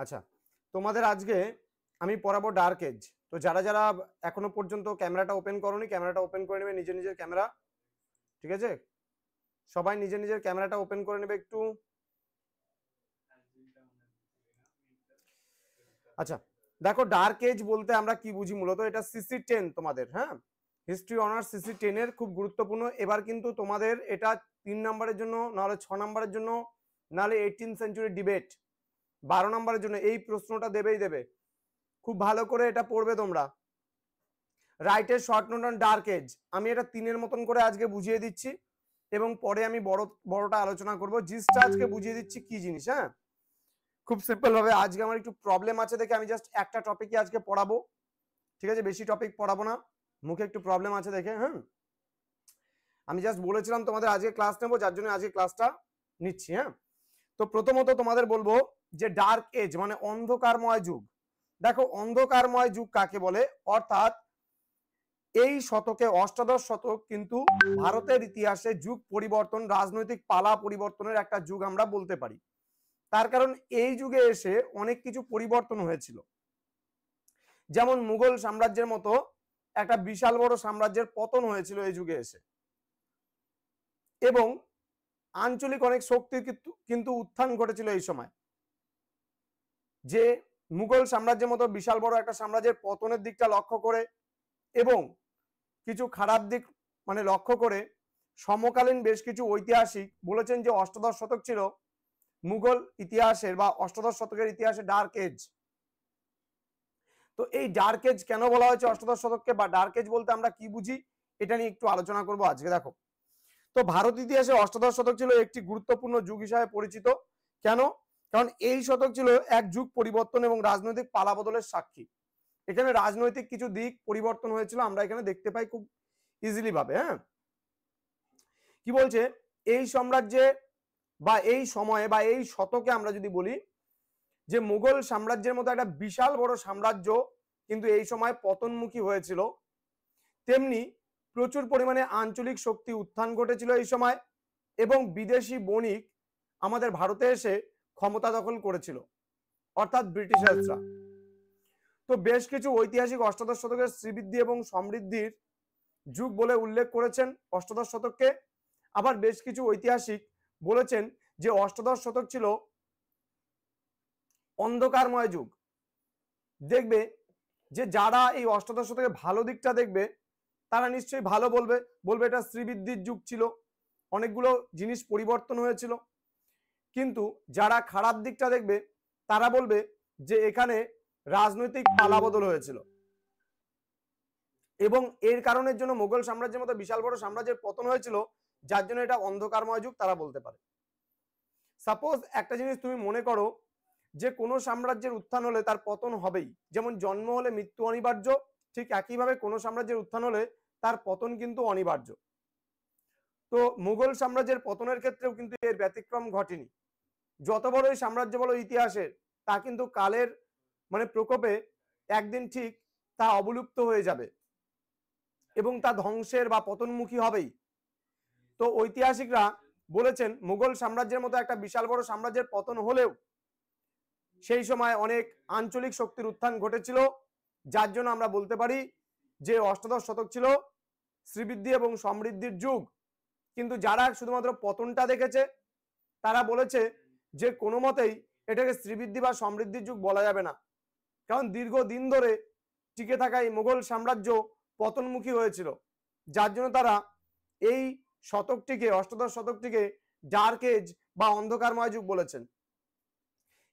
আচ্ছা, তোমাদের আজকে আমি পড়াবো ডার্ক এজ। তো যারা যারা এখনো পর্যন্ত ক্যামেরাটা ওপেন করোনি, ক্যামেরাটা ওপেন করে নেবে, নিজের নিজের ক্যামেরা। ঠিক আছে, সবাই নিজের নিজের ক্যামেরাটা ওপেন করে নেবে একটু। আচ্ছা দেখো, ডার্ক এজ বলতে আমরা কি বুঝি মূলত, এটা সিসি 10 তোমাদের, হ্যাঁ, হিস্ট্রি অনার্স সিসি 10 এর খুব গুরুত্বপূর্ণ। এবার কিন্তু তোমাদের এটা 3 নম্বরের জন্য, নাহলে 6 নম্বরের জন্য, নাহলে 18th সেঞ্চুরি ডিবেট 12 নম্বরের জন্য এই প্রশ্নটা দেবেই দেবে। খুব ভালো করে এটা পড়বে তোমরা। রাইটের short note on dark age, আমি এটা 3-এর মতন করে আজকে বুঝিয়ে দিচ্ছি এবং পরে আমি বড়টা আলোচনা করব। জিসটা আজকে বুঝিয়ে দিচ্ছি কি জিনিস। হ্যাঁ, খুব সিম্পল ভাবে। আজকে আমার একটু প্রবলেম আছে দেখে আমি জাস্ট একটা টপিকই আজকে পড়াবো, ঠিক আছে, বেশি টপিক পড়াবো না, মুখে একটু প্রবলেম আছে দেখে। হ্যাঁ, আমি জাস্ট বলেছিলাম তোমাদের আজকে ক্লাস নেবো, যার জন্য আজকে ক্লাসটা নিচ্ছি। হ্যাঁ, তো প্রথমত তোমাদের বলবো যে ডার্ক এজ মানে অন্ধকারময় যুগ। দেখো, অন্ধকারময় যুগ কাকে বলে, অর্থাৎ এই শতকে, অষ্টাদশ শতক কিন্তু ভারতের ইতিহাসে যুগ পরিবর্তন, রাজনৈতিক পালা পরিবর্তনের একটা যুগ আমরা বলতে পারি। তার কারণ এই যুগে এসে অনেক কিছু পরিবর্তন হয়েছিল। যেমন মুঘল সাম্রাজ্যের মতো একটা বিশাল বড় সাম্রাজ্যের পতন হয়েছিল এই যুগে এসে, এবং আঞ্চলিক অনেক শক্তির কিন্তু উত্থান ঘটেছিল এই সময়। যে মুঘল সাম্রাজ্যের মতো বিশাল বড় একটা সাম্রাজ্যের পতনের দিকটা লক্ষ্য করে এবং কিছু খারাপ দিক মানে লক্ষ্য করে সমকালীন বেশ কিছু ঐতিহাসিক বলেছেন যে অষ্টাদশ শতক ছিল মুঘল ইতিহাসের বা অষ্টাদশ শতকের ইতিহাসে ডার্ক এজ। তো এই ডার্ক এজ কেন বলা হয়েছে অষ্টাদশ শতককে, বা ডার্ক এজ বলতে আমরা কি বুঝি, এটা নিয়ে একটু আলোচনা করব আজকে। দেখো, তো ভারত ইতিহাসে অষ্টাদশ শতক ছিল একটি গুরুত্বপূর্ণ যুগ হিসাবে পরিচিত। কেন? কারণ এই শতক ছিল এক যুগ পরিবর্তন এবং রাজনৈতিক পালাবদলের সাক্ষী। এখানে রাজনৈতিক কিছু দিক পরিবর্তন হয়েছিল, আমরা এখানে দেখতে পাই খুব ইজিলি ভাবে। হ্যাঁ, কি বলছে, এই সাম্রাজ্যে বা এই সময়ে বা এই শতকে আমরা যদি বলি যে মুঘল সাম্রাজ্যের মতো একটা বিশাল বড় সাম্রাজ্য কিন্তু এই সময় পতনমুখী হয়েছিল, তেমনি প্রচুর পরিমাণে আঞ্চলিক শক্তি উত্থান ঘটেছিল এই সময়, এবং বিদেশি বণিক আমাদের ভারতে এসে ক্ষমতা দখল করেছিল, অর্থাৎ ব্রিটিশার্সরা। তো বেশ কিছু ঐতিহাসিক অষ্টাদশ শতকের শ্রীবৃদ্ধি এবং সমৃদ্ধির যুগ বলে উল্লেখ করেছেন অষ্টাদশ শতককে। আবার বেশ কিছু ঐতিহাসিক বলেছেন যে অষ্টাদশ শতক ছিল অন্ধকারময় যুগ। দেখবে যে যারা এই অষ্টাদশ শতকের ভালো দিকটা দেখবে তারা নিশ্চয়ই ভালো বলবে, বলবে এটা শ্রীবৃদ্ধির যুগ ছিল, অনেকগুলো জিনিস পরিবর্তন হয়েছিল। কিন্তু যারা খারাপ দিকটা দেখবে তারা বলবে যে এখানে রাজনৈতিক পালাবদল হয়েছিল এবং এর কারণের জন্য মোগল সাম্রাজ্যের মতো বিশাল বড় সাম্রাজ্যের পতন হয়েছিল, যার জন্য এটা অন্ধকারময় যুগ তারা বলতে পারে। সাপোজ একটা জিনিস তুমি মনে করো যে কোনো সাম্রাজ্যের উত্থান হলে তার পতন হবেই, যেমন জন্ম হলে মৃত্যু অনিবার্য, ঠিক একইভাবে কোনো সাম্রাজ্যের উত্থান হলে তার পতন কিন্তু অনিবার্য। তো মুঘল সাম্রাজ্যের পতনের ক্ষেত্রেও কিন্তু এর ব্যতিক্রম ঘটেনি। যত বড়ই সাম্রাজ্য বলো ইতিহাসের, তা কিন্তু কালের মানে প্রকোপে একদিন ঠিক তা অবলুপ্ত হয়ে যাবে এবং তা ধ্বংসের বা পতনমুখী হবেই। তো ঐতিহাসিকরা বলেছেন মুঘল সাম্রাজ্যের মতো একটা বিশাল বড় সাম্রাজ্যের পতন হলেও সেই সময় অনেক আঞ্চলিক শক্তির উত্থান ঘটেছিল, যার জন্য আমরা বলতে পারি যে অষ্টাদশ শতক ছিল শ্রীবৃদ্ধি এবং সমৃদ্ধির যুগ। কিন্তু যারা শুধুমাত্র পতনটা দেখেছে তারা বলেছে যে কোনো মতেই এটাকে শ্রীবৃদ্ধি বা সমৃদ্ধির যুগ বলা যাবে না, কারণ দীর্ঘদিন ধরে টিকে থাকা এই মুঘল সাম্রাজ্য পতনমুখী হয়েছিল, যার জন্য তারা এই শতকটিকে, অষ্টাদশ শতকটিকে ডার্ক এজ বা অন্ধকারময় যুগ বলেছেন।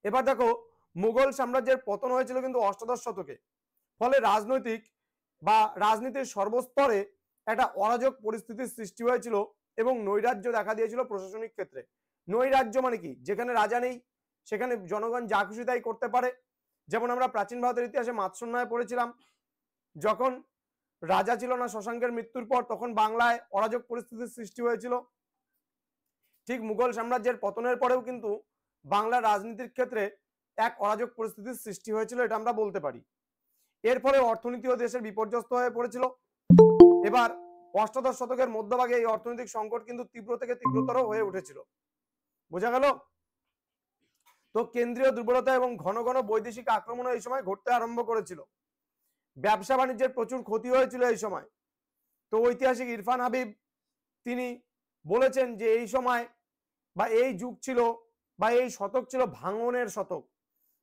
এবার দেখো, মুঘল সাম্রাজ্যের পতন হয়েছিল কিন্তু অষ্টাদশ শতকে, ফলে রাজনৈতিক বা রাজনীতির সর্বস্তরে একটা অরাজক পরিস্থিতির সৃষ্টি হয়েছিল এবং নৈরাজ্য দেখা দিয়েছিল প্রশাসনিক ক্ষেত্রে। নৈরাজ্য মানে কি, যেখানে রাজা নেই সেখানে জনগণ যা খুশি তাই করতে পারে। যেমন আমরা প্রাচীন ভারতের ইতিহাসে মাৎসন্যায় পড়েছিলাম, যখন রাজা ছিল না শশাঙ্কের মৃত্যুর পর, তখন বাংলায় অরাজক পরিস্থিতির সৃষ্টি হয়েছিল। ঠিক মুঘল সাম্রাজ্যের পতনের পরেও কিন্তু বাংলার রাজনীতির ক্ষেত্রে এক অরাজক পরিস্থিতির সৃষ্টি হয়েছিল, এটা আমরা বলতে পারি। এর ফলে অর্থনীতিও দেশের বিপর্যস্ত হয়ে পড়েছিল। এবার অষ্টাদশ শতকের মধ্যভাগে এই অর্থনৈতিক সংকট কিন্তু তীব্র থেকে তীব্রতর হয়ে উঠেছিল। বোঝা গেল? তো কেন্দ্রীয় দুর্বলতা এবং ঘন ঘন বৈদেশিক আক্রমণ এই সময় ঘটতে আরম্ভ করেছিল। ব্যবসা বাণিজ্যের প্রচুর ক্ষতি হয়েছিল এই সময়। তো ঐতিহাসিক ইরফান হাবিব তিনি বলেছেন যে এই সময় বা এই যুগ ছিল বা এই শতক ছিল ভাঙনের শতক।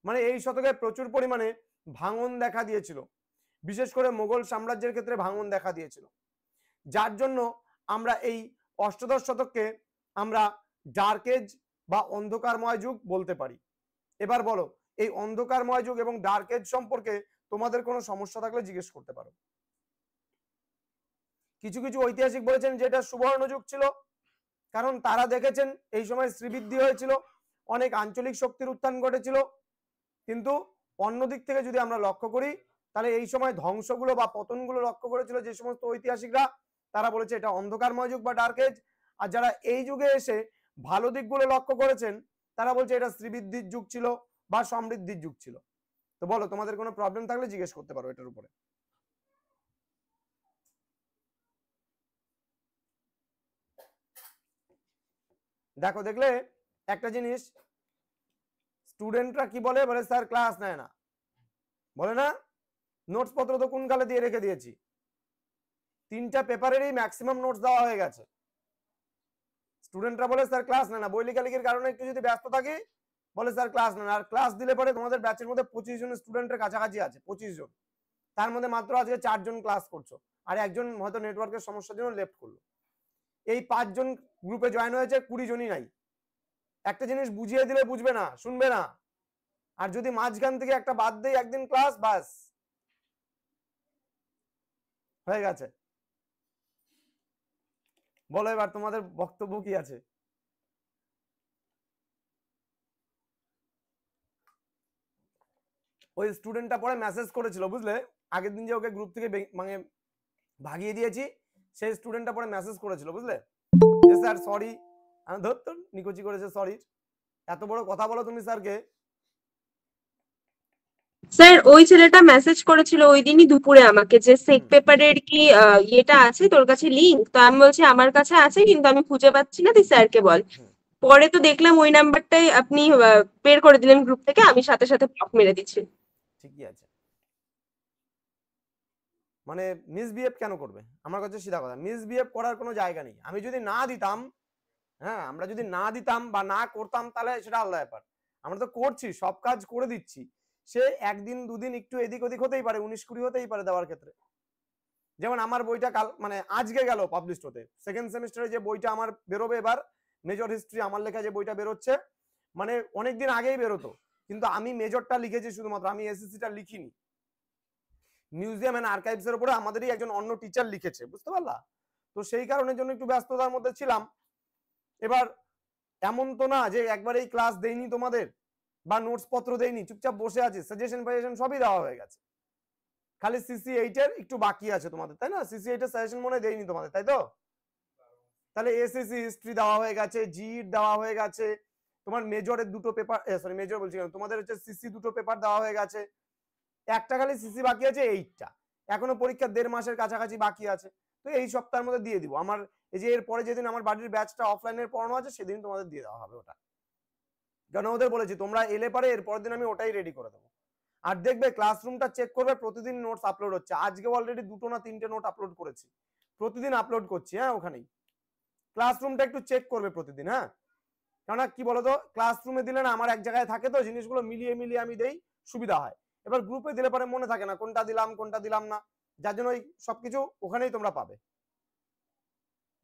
মানে এই শতকে প্রচুর পরিমাণে ভাঙন দেখা দিয়েছিল, বিশেষ করে মোগল সাম্রাজ্যের ক্ষেত্রে ভাঙন দেখা দিয়েছিল, যার জন্য আমরা এই অষ্টাদশ শতককে আমরা ডার্ক এজ বা অন্ধকারময় যুগ বলতে পারি। এবার বলো এই অন্ধকারময় যুগ এবং ডার্ক এজ সম্পর্কে তোমাদের কোনো সমস্যা থাকলে জিজ্ঞেস করতে পারো। কিছু কিছু ঐতিহাসিক বলেছেন যে এটা সুবর্ণ যুগ ছিল, কারণ তারা দেখেছেন এই সময় শ্রীবৃদ্ধি হয়েছিল, অনেক আঞ্চলিক শক্তির উত্থান ঘটেছিল। কিন্তু অন্যদিক থেকে যদি আমরা লক্ষ্য করি তাহলে এই সময় ধ্বংসগুলো বা পতনগুলো লক্ষ্য করেছিল যে সমস্ত ঐতিহাসিকরা, তারা বলেছে এটা অন্ধকারময় যুগ বা ডার্ক এজ। আর যারা এই যুগে এসে ভালো দিকগুলো লক্ষ্য করেছেন তারা বলছে এটা শ্রীবৃদ্ধির যুগ ছিল বা সমৃদ্ধির যুগ ছিল। তো বলো তোমাদের কোনো প্রবলেম থাকলে জিজ্ঞেস করতে পারো এটার উপরে। দেখো দেখলে একটা জিনিস স্টুডেন্টরা কি বলে, বলে স্যার ক্লাস নেয় না, বলে না নোটস পত্র তো কোন কালে দিয়ে রেখে দিয়েছি, 3টা পেপারেরই ম্যাক্সিমাম নোটস দেওয়া হয়ে গেছে। স্টুডেন্টরা বলে স্যার ক্লাস নেয় না, বই লেখালেখির কারণে একটু যদি ব্যস্ত থাকি বলে স্যার ক্লাস নেয় না। আর ক্লাস দিলে পরে তোমাদের ব্যাচের মধ্যে 25 জন স্টুডেন্টের কাছাকাছি আছে, 25 জন, তার মধ্যে মাত্র আজকে 4 জন ক্লাস করছো আর একজন হয়তো নেটওয়ার্কের সমস্যার জন্য লেফট করলো। এই 5 জন গ্রুপে জয়েন হয়েছে, 20 জনই নাই। একটা জিনিস বুঝিয়ে দিলে বুঝবে না, শুনবে না। আর যদি মাঝখান থেকে একটা বাদ দেই একদিন ক্লাস, বাস হয়ে গেছে। বলো এবার তোমাদের বক্তব্য কি আছে। ওই স্টুডেন্টটা পরে মেসেজ করেছিল বুঝলে, আগের দিন যে ওকে গ্রুপ থেকে মানে ভাগিয়ে দিয়েছি, সেই স্টুডেন্টটা পরে মেসেজ করেছিল বুঝলে, যে স্যার সরি। আমি ধর তো নিকুচি করেছে সরি, এত বড় কথা বলো তুমি স্যারকে। স্যার ওই ছেলেটা মেসেজ করেছিল ওই দিনই দুপুরে আমাকে যে সেক পেপারের কি ইয়েটা আছে তোর কাছে লিংক, তো আমি বলছি আমার কাছে আছে কিন্তু আমি খুঁজে পাচ্ছি না, তুই স্যারকে বল। পরে তো দেখলাম ওই নাম্বারটাই আপনি বের করে দিলেন গ্রুপ থেকে, আমি সাথে সাথে ব্লক মেরে দিচ্ছি। ঠিকই আছে, মানে মিসবিহেভ কেন করবে? আমার কাছে সিধা কথা, মিসবিহেভ করার কোনো জায়গা নেই। আমি যদি না দিতাম, হ্যাঁ আমরা যদি না দিতাম বা না করতাম তাহলে সেটা আলাদা ব্যাপার। আমরা তো করছি, সব কাজ করে দিচ্ছি, সে একদিন দুদিন একটু এদিক ওদিক হতেই পারে, 19-20 হতেই পারে দেওয়ার ক্ষেত্রে। যেমন আমার বইটা কাল মানে আজকে গেল পাবলিশ হতে, সেকেন্ড সেমিস্টারে যে বইটা আমার বেরোবে এবার, মেজর হিস্ট্রি আমার লেখা যে বইটা বেরোচ্ছে, মানে অনেকদিন আগেই বেরোতো, কিন্তু আমি মেজরটা লিখেছি শুধুমাত্র, আমি এসএসসিটা লিখিনি। মিউজিয়াম এন্ড আর্কাইভস এর উপরে আমাদেরই একজন অন্য টিচার লিখেছে, বুঝতে পারলা? তো সেই কারণের জন্য একটু ব্যস্ততার মধ্যে ছিলাম। এবার এমন তো না যে একবার এই ক্লাস দেইনি তোমাদের বা নোটস পত্র দেইনি, চুপচাপ বসে আছি, সাজেশন ফাজেশন সবই দেওয়া হয়ে গেছে, খালি CC8 এর একটু বাকি আছে তোমাদের, তাই না? CC8 এর সাজেশন মনে দেইনি তোমাদের, তাই তো? তাহলে এসএসসি হিস্ট্রি দেওয়া হয়ে গেছে, জিইট দেওয়া হয়ে গেছে, তোমার মেজরের দুটো পেপার, সরি মেজর বলছি কেন, তোমাদের হচ্ছে সিসি দুটো পেপার দেওয়া হয়ে গেছে, একটা খালি সিসি বাকি আছে 8টা, এখনো পরীক্ষা 1.5 মাসের কাছাকাছি বাকি আছে। তো এই সপ্তাহের মধ্যে দিয়ে দিব। আমার এই যে এরপরে যেদিন আমার বাড়ির ব্যাচটা অফলাইনের পড়ানো আছে সেদিন তোমাদের দিয়ে দেওয়া হবে ওটা, কারণ ওদের বলেছি তোমরা এলে পারে এরপরের দিন আমি ওটাই রেডি করে দেবো। আর দেখবে ক্লাসরুমটা চেক করবে, প্রতিদিন নোটস আপলোড হচ্ছে, আজকে অলরেডি 2 না 3টে নোট আপলোড করেছি, প্রতিদিন আপলোড করছি। হ্যাঁ ওখানেই ক্লাসরুমটা একটু চেক করবে প্রতিদিন, হ্যাঁ, কারণ কি বলতো ক্লাসরুমে দিলে না আমার এক জায়গায় থাকে, তো জিনিসগুলো মিলিয়ে মিলিয়ে আমি দেই, সুবিধা হয়। এবার গ্রুপে দিলে পরে মনে থাকে না কোনটা দিলাম কোনটা দিলাম না, যার জন্য ওই সবকিছু ওখানেই তোমরা পাবে।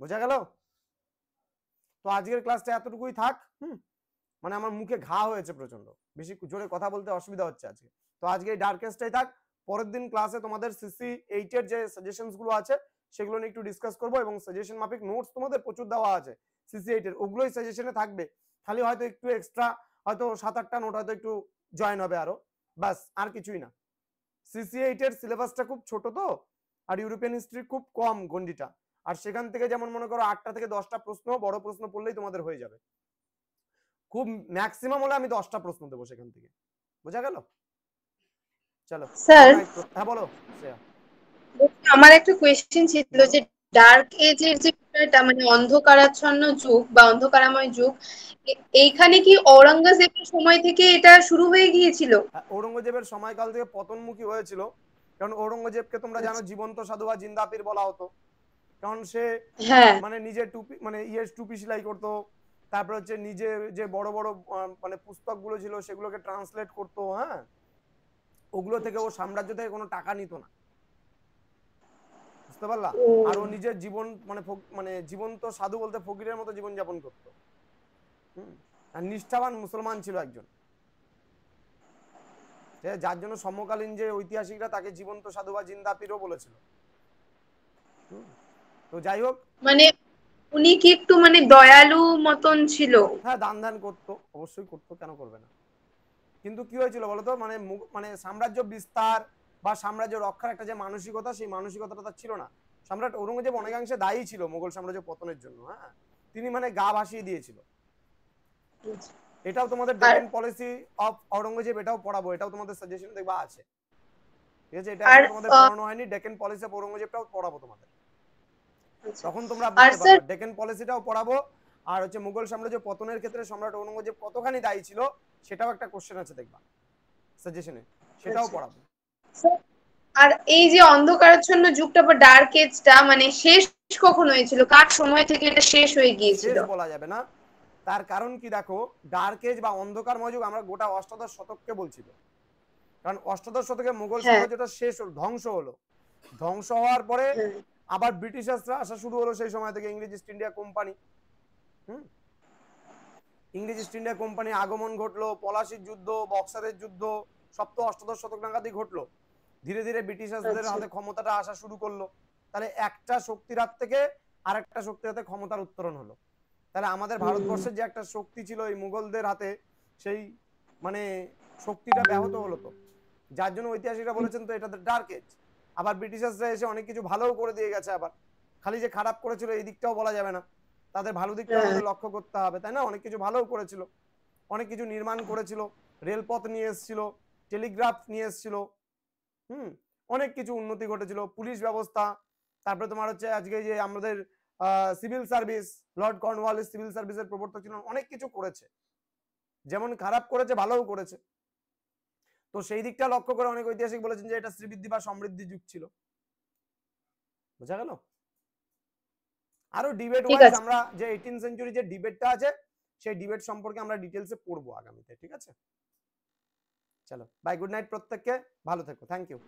বোঝা গেল? তো আজকের ক্লাসটা এতটুকুই থাক। মানে আমার মুখে ঘা হয়েছে প্রচন্ড, বেশি জোরে কথা বলতে অসুবিধা হচ্ছে আজকে। তো আজকে এই ডার্কেস্টটাই থাক, পরের দিন ক্লাসে তোমাদের CC8 এর যে সাজেশনস গুলো আছে সেগুলো নিয়ে একটু ডিসকাস করবো, এবং সাজেশন মাফিক নোটস তোমাদের প্রচুর দেওয়া আছে CC8 এর, ওগুলোই সাজেশনে থাকবে, খালি হয়তো একটু এক্সট্রা হয়তো 7-8টা নোট হয়তো একটু জয়েন হবে আরো, বাস আর কিছুই না। CC8 এর সিলেবাসটা খুব ছোট তো, আর ইউরোপিয়ান হিস্ট্রি খুব কম গন্ডিটা, আর সেখান থেকে যেমন মনে করো 8টা থেকে 10টা প্রশ্ন, বড় প্রশ্ন পড়লেই তোমাদের হয়ে যাবে, খুব ম্যাক্সিমাম হলে আমি 10টা প্রশ্ন দেবো সেখান থেকে। বোঝা গেল? চলো স্যার, হ্যাঁ বলো শ্রেয়া। আমার একটা কোয়েশ্চেন ছিল যে ডার্ক এজের যে বিষয়টা, মানে অন্ধকারাচ্ছন্ন যুগ বা অন্ধকারাময় যুগ, এইখানে কি ঔরঙ্গজেবের সময় থেকে এটা শুরু হয়ে গিয়েছিল? ঔরঙ্গজেবের সময়কাল থেকে পতনমুখী হয়েছিল। কারণ ঔরঙ্গজেবকে তোমরা জানো আচ্ছা। জীবন্ত সাধু বা জিন্দাপির বলা হতো। কারণ সে হ্যাঁ। মানে নিজে টুপি মানে টুপি সেলাই করতো, তারপর হচ্ছে নিজে যে বড় বড় মানে পুস্তকগুলো ছিল সেগুলোকে ট্রান্সলেট করতো। হ্যাঁ, ওগুলো থেকে ও সাম্রাজ্য থেকে কোনো টাকা নিত না, বুঝতে পারলা? ও। আর ও নিজের জীবন মানে মানে জীবন্ত সাধু বলতে ফকিরের মতো জীবন যাপন করতো। আর নিষ্ঠাবান মুসলমান ছিল একজন, যার জন্য সমকালীন যে ঐতিহাসিকরা তাকে জীবন্ত সাধু বা জিন্দাপিরও বলেছিল। তো যাই হোক, মানে উনি কি একটু মানে দয়ালু মতন ছিল? হ্যাঁ দান ধ্যান করতো, অবশ্যই করতো, কেন করবে না। কিন্তু কি হয়েছিল বলতো, মানে মানে সাম্রাজ্য বিস্তার বা সাম্রাজ্য রক্ষার একটা যে মানসিকতা, সেই মানসিকতাটা তার ছিল না। সম্রাট ঔরঙ্গজেব অনেকাংশে দায়ী ছিল মোগল সাম্রাজ্য পতনের জন্য। হ্যাঁ, তিনি মানে গা ভাসিয়ে দিয়েছিল। এটাও তোমাদের আর ডেকেন পলিসি অফ ঔরঙ্গজেব, এটাও পড়াবো, এটাও তোমাদের সাজেশন দেখবা আছে। ঠিক আছে, এটা আর এখনো তোমাদের পড়ানো হয়নি। ডেকেন পলিসি অফ ঔরঙ্গজেবটাও পড়াবো তোমাদের, আচ্ছা। তখন তোমরা আর বুঝতে স্যার, পারবা। ডেকেন পলিসিটাও পড়াবো। আর হচ্ছে মুঘল সাম্রাজ্য পতনের ক্ষেত্রে সম্রাট ঔরঙ্গজেব কতখানি দায়ী ছিল সেটাও একটা কোশ্চেন আছে দেখবা সাজেশনে, সেটাও আচ্ছা পড়াবো। স্যার, আর এই যে অন্ধকারাচ্ছন্ন যুগটা বা ডার্ক এজটা মানে শেষ কখন হয়েছিল, কার সময় থেকে এটা শেষ হয়ে গিয়েছিল? শেষ বলা যাবে না, তার কারণ কি দেখো, ডার্ক এজ বা অন্ধকারময় যুগ আমরা গোটা অষ্টাদশ শতককে বলছি তো। কারণ অষ্টাদশ শতকে মুঘল হ্যাঁ। সাম্রাজ্যটা শেষ হলো, ধ্বংস হলো। ধ্বংস হওয়ার পরে হ্যাঁ। আবার ব্রিটিশার্সরা আসা শুরু হলো সেই সময় থেকে, ইংরেজ ইস্ট ইন্ডিয়া কোম্পানি। ইংরেজ ইস্ট ইন্ডিয়া কোম্পানি আগমন ঘটলো, পলাশির যুদ্ধ, বক্সারের যুদ্ধ, সব তো অষ্টাদশ শতক নাগাদই ঘটলো। ধীরে ধীরে ব্রিটিশার্সদের আচ্ছা। হাতে ক্ষমতাটা আসা শুরু করলো। তাহলে একটা শক্তির হাত থেকে আরেকটা শক্তির হাতে ক্ষমতার উত্তরণ হলো। তাহলে আমাদের ভারতবর্ষের যে একটা শক্তি ছিল এই মুঘলদের হাতে, সেই মানে শক্তিটা ব্যাহত হলো। তো যার জন্য ঐতিহাসিকরা বলেছেন তো এটা ডার্ক এজ। আবার ব্রিটিশার্সরা এসে অনেক কিছু ভালোও করে দিয়ে গেছে। আবার খালি যে খারাপ করেছিল এই দিকটাও বলা যাবে না, তাদের ভালো দিকটাও হ্যাঁ। আমাদের লক্ষ্য করতে হবে, তাই না? অনেক কিছু ভালোও করেছিল, অনেক কিছু নির্মাণ করেছিল, রেলপথ নিয়ে এসেছিল, টেলিগ্রাফ নিয়ে এসেছিল, অনেক কিছু উন্নতি ঘটেছিল, পুলিশ ব্যবস্থা, তারপরে তোমার হচ্ছে আজকে যে আমাদের civil service, Lord Cornwallis civil সার্ভিসের প্রবর্তক ছিলেন, অনেক কিছু করেছে, যেমন খারাপ করেছে ভালোও করেছে। তো সেই দিকটা লক্ষ্য করে অনেক ঐতিহাসিক বলেছেন যে এটা শ্রীবৃদ্ধি বা সমৃদ্ধি যুগ ছিল। বোঝা গেল? আরো ডিবেট ঠিক ওয়াইজ আছে। আমরা যে 18 সেঞ্চুরি যে ডিবেটটা আছে সেই ডিবেট সম্পর্কে আমরা ডিটেলসে পড়বো আগামীতে। ঠিক আছে, চলো বাই, গুড নাইট প্রত্যেককে, ভালো থেকো, থ্যাংক ইউ।